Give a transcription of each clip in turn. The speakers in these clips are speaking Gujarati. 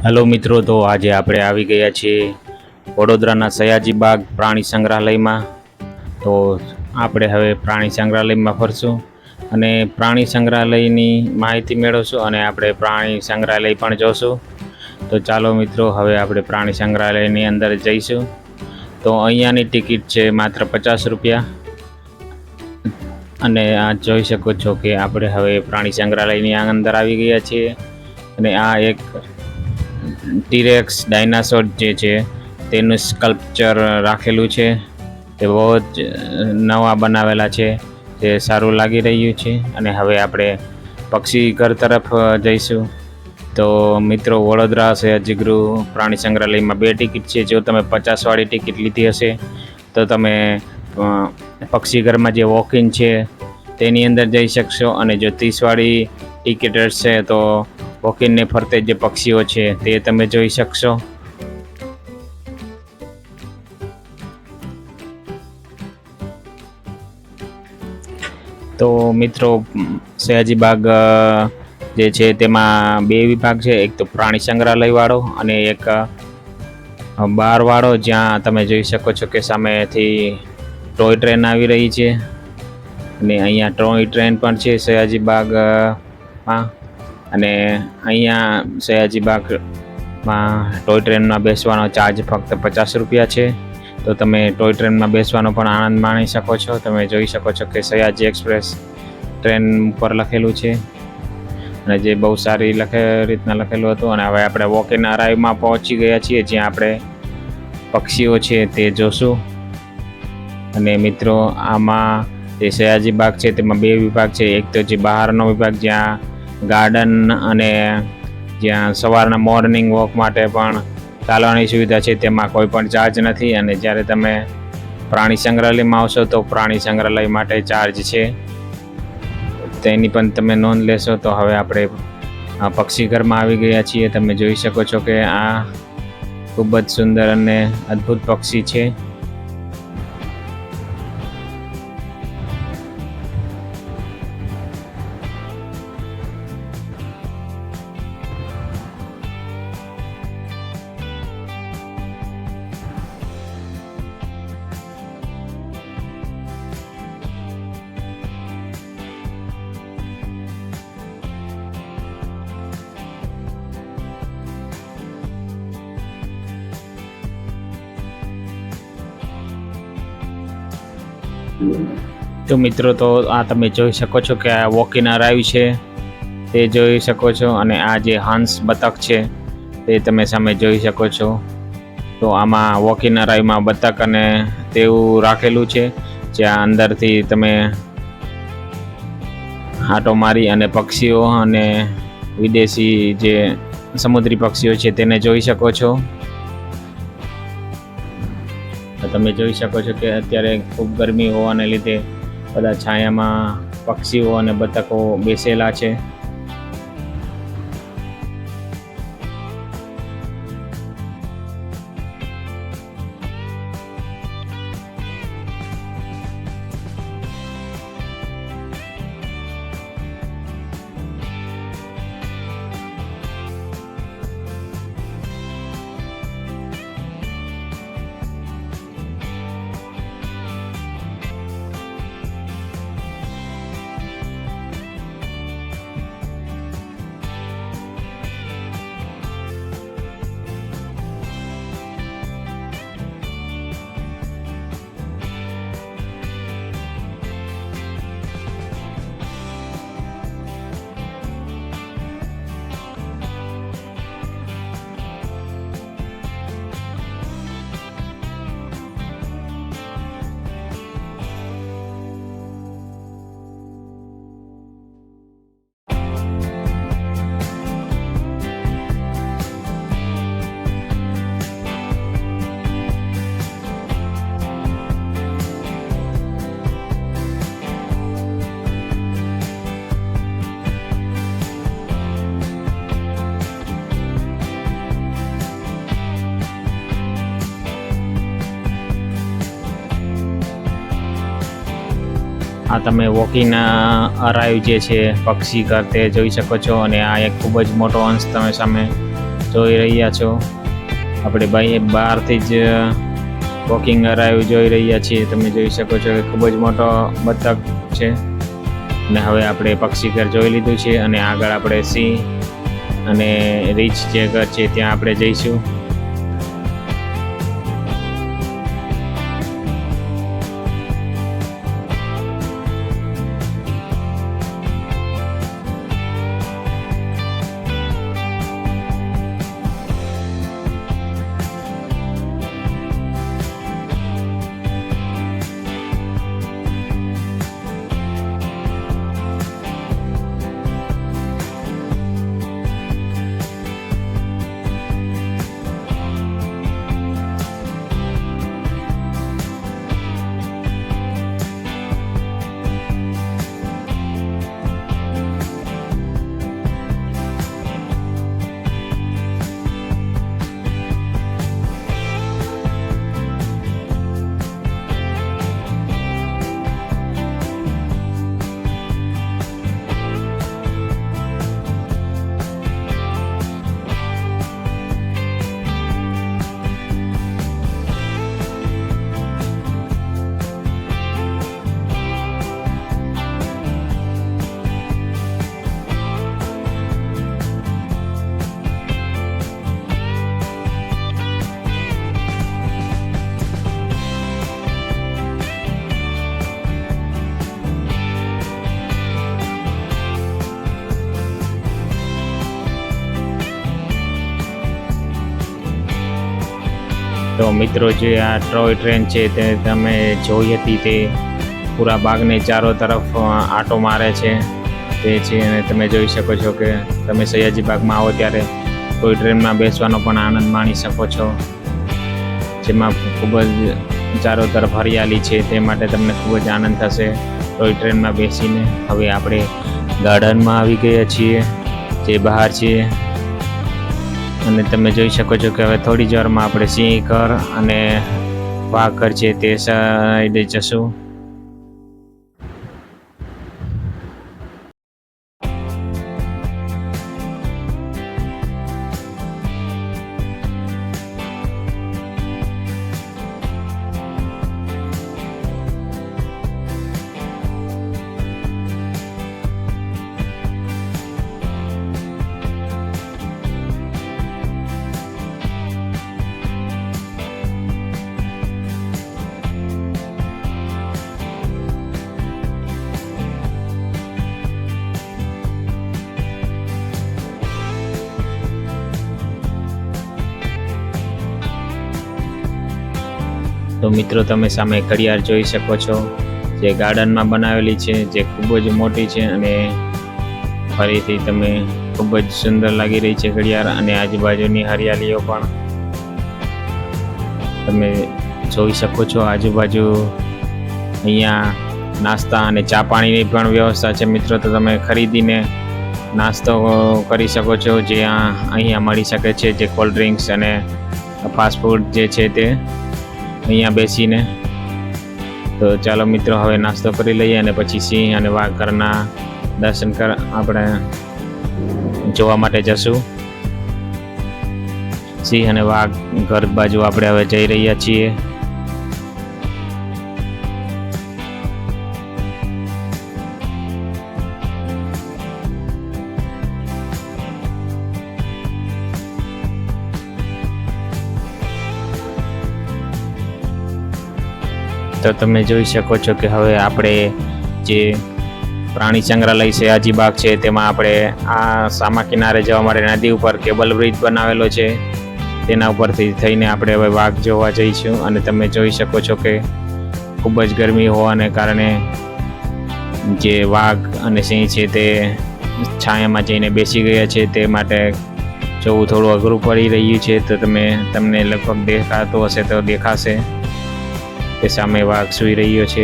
હેલો મિત્રો, તો આજે આપણે આવી ગયા છીએ વડોદરાના સયાજી બાગ પ્રાણી સંગ્રહાલયમાં. તો આપણે હવે પ્રાણી સંગ્રહાલયમાં ફરશું અને પ્રાણી સંગ્રહાલયની માહિતી મેળવશું અને આપણે પ્રાણી સંગ્રહાલય પણ જોશું. તો ચાલો મિત્રો, હવે આપણે પ્રાણી સંગ્રહાલયની અંદર જઈશું. તો અહીંયાની ટિકિટ છે માત્ર 50 રૂપિયા. અને આ જોઈ શકો છો કે આપણે હવે પ્રાણી સંગ્રહાલયની અંદર આવી ગયા છીએ. અને આ એક ટીરેક્સ ડાયનાસોર જે છે તેનું સ્કલ્પચર રાખેલું છે. તે બહુ જ નવા બનાવેલા છે, તે સારું લાગી રહ્યું છે. અને હવે આપણે પક્ષી ઘર તરફ જઈશું. તો મિત્રો, વડોદરા સયાજી ગૃહ પ્રાણી સંગ્રહાલયમાં 2 ટિકિટ છે. જો તમે 50વાળી ટિકિટ લીધી હશે તો તમે પક્ષી ઘરમાં જે વોક-ઇન છે તેની અંદર જઈ શકશો, અને જો 30વાળી ટિકિટ હશે તો વોક-ઇનને ફરતે જે પક્ષીઓ છે તે તમે જોઈ શકશો. તો મિત્રો, સયાજી બાગ જે છે તેમાં 2 વિભાગ છે. એક તો પ્રાણી સંગ્રહાલય વાળો અને એક બાર વાળો, જ્યાં તમે જોઈ શકો છો કે સામેથી ટોય ટ્રેન આવી રહી છે. અને અહીંયા ટોય ટ્રેન પણ છે સયાજી બાગમાં. અને અહીંયા સયાજી બાગમાં ટોય ટ્રેનમાં બેસવાનો ચાર્જ ફક્ત 50 રૂપિયા છે. તો તમે ટોય ટ્રેનમાં બેસવાનો પણ આનંદ માણી શકો છો. તમે જોઈ શકો છો કે સયાજી એક્સપ્રેસ ટ્રેન ઉપર લખેલું છે, અને જે બહુ સારી રીતના લખેલું હતું. અને હવે આપણે વોક-ઇન અરાઇવમાં પહોંચી ગયા છીએ, જ્યાં આપણે પક્ષીઓ છે તે જોશું. અને મિત્રો, આમાં જે સયાજી બાગ છે તેમાં 2 વિભાગ છે. એક તો જે બહારનો વિભાગ, જ્યાં ગાર્ડન અને જ્યાં સવારના મોર્નિંગ વોક માટે પણ ચાલવાની સુવિધા છે, તેમાં કોઈ પણ ચાર્જ નથી. અને જ્યારે તમે પ્રાણી સંગ્રહાલયમાં આવશો તો પ્રાણી સંગ્રહાલય માટે ચાર્જ છે, તેની પણ તમે નોંધ લેશો. તો હવે આપણે પક્ષી ઘરમાં આવી ગયા છીએ. તમે જોઈ શકો છો કે આ ખૂબ જ સુંદર અને અદ્ભુત પક્ષી છે. તો મિત્રો, તો આ તમે જોઈ શકો છો કે આ વોક-ઇન અરાઇવ છે, તે જોઈ શકો છો. અને આ જે હંસ બતક છે તે તમે સામે જોઈ શકો છો. તો આમાં વોક-ઇન અરાઇવમાં બતક અને તેવું રાખેલું છે, જ્યાં અંદરથી તમે આંટો મારી અને પક્ષીઓ અને વિદેશી જે સમુદ્રી પક્ષીઓ છે તેને જોઈ શકો છો. તમે જોઈ શકો છો કે અત્યારે ખૂબ ગરમી હોવાને લીધે બધા છાયામાં પક્ષીઓ અને બતકો બેસેલા છે. આ તમે વોકિંગ અરાઇવ જે છે પક્ષી ઘર તે જોઈ શકો છો. અને આ એક ખૂબ જ મોટો અંશ તમે સામે જોઈ રહ્યા છો આપણે બહારથી જ વોકિંગ અરાઈવ જોઈ રહ્યા છીએ. તમે જોઈ શકો છો કે ખૂબ જ મોટો બતક છે. અને હવે આપણે પક્ષી ઘર જોઈ લીધું છે અને આગળ આપણે સિંહ અને રીંછ જે ઘર છે ત્યાં આપણે જઈશું. તો મિત્રો જે આ ટોય ટ્રેન છે તે તમે જોઈ હતી તે પૂરા બાગને ચારો તરફ આંટો મારે છે તે છે. અને તમે જોઈ શકો છો કે તમે સયાજી બાગમાં આવો ત્યારે ટોય ટ્રેનમાં બેસવાનો પણ આનંદ માણી શકો છો, જેમાં ખૂબ જ ચારો તરફ હરિયાળી છે. તે માટે તમને ખૂબ જ આનંદ થશે ટોય ટ્રેનમાં બેસીને. હવે આપણે ગાર્ડનમાં આવી ગયા છીએ જે બહાર છીએ અને તમે જોઈ શકો છો કે હવે થોડી જ વારમાં આપણે સિંહ ઘર અને વાઘ ઘર છે તે સાઈડે જશું. તો મિત્રો તમે સામે ઘડિયાળ જોઈ શકો છો જે ગાર્ડનમાં બનાવેલી છે, જે ખૂબ જ મોટી છે અને ફરીથી તમે ખૂબ જ સુંદર લાગી રહી છે ઘડિયાળ. અને આજુબાજુની હરિયાળીઓ પણ તમે જોઈ શકો છો. આજુબાજુ અહીંયા નાસ્તા અને ચા પાણીની પણ વ્યવસ્થા છે મિત્રો, તો તમે ખરીદીને નાસ્તો કરી શકો છો જે અહીંયા મળી શકે છે, જે કોલ્ડ ડ્રિંક્સ અને ફાસ્ટફૂડ જે છે તે અહીંયા બેસીને. તો ચાલો મિત્રો હવે નાસ્તો કરી લઈએ અને પછી સિંહ અને વાઘ ઘરના દર્શન આપણે જોવા માટે જશું. સિંહ અને વાઘ ઘર બાજુ આપણે હવે જઈ રહ્યા છીએ. તો તમે જોઈ શકો છો કે હવે આપણે જે પ્રાણી સંગ્રહાલય સયાજી બાગ છે તેમાં આપણે આ સામા કિનારે જવા માટે નદી ઉપર કેબલ બ્રિજ બનાવેલો છે, તેના ઉપરથી થઈને આપણે હવે વાઘ જોવા જઈશું. અને તમે જોઈ શકો છો કે ખૂબ જ ગરમી હોવાને કારણે જે વાઘ અને સિંહ છે તે છાયામાં જઈને બેસી ગયા છે, તે માટે જોવું થોડું અઘરું પડી રહ્યું છે. તો તમને લગભગ દેખાતું હશે તો દેખાશે કે સામે વાઘ સૂઈ રહ્યો છે.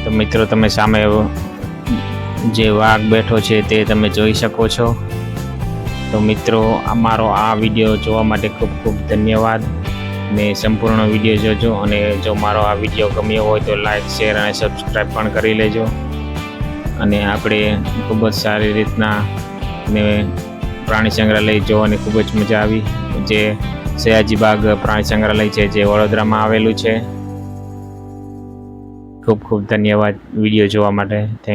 તો મિત્રો તમે સામે જે વાઘ બેઠો છે તે તમે જોઈ શકો છો. તો મિત્રો અમારો આ વિડીયો જોવા માટે ખૂબ ખૂબ ધન્યવાદ ને સંપૂર્ણ વિડીયો જોજો અને જો મારો આ વિડીયો ગમ્યો હોય તો લાઈક શેર અને સબસ્ક્રાઈબ પણ કરી લેજો અને આપણે ખૂબ જ સારી રીતના ને પ્રાણી સંગ્રહાલય જોવાની ખૂબ જ મજા આવી જે સયાજી બાગ પ્રાણી સંગ્રહાલય છે જે વડોદરામાં આવેલું છે. ખૂબ ખૂબ ધન્યવાદ વિડીયો જોવા માટે. થેન્ક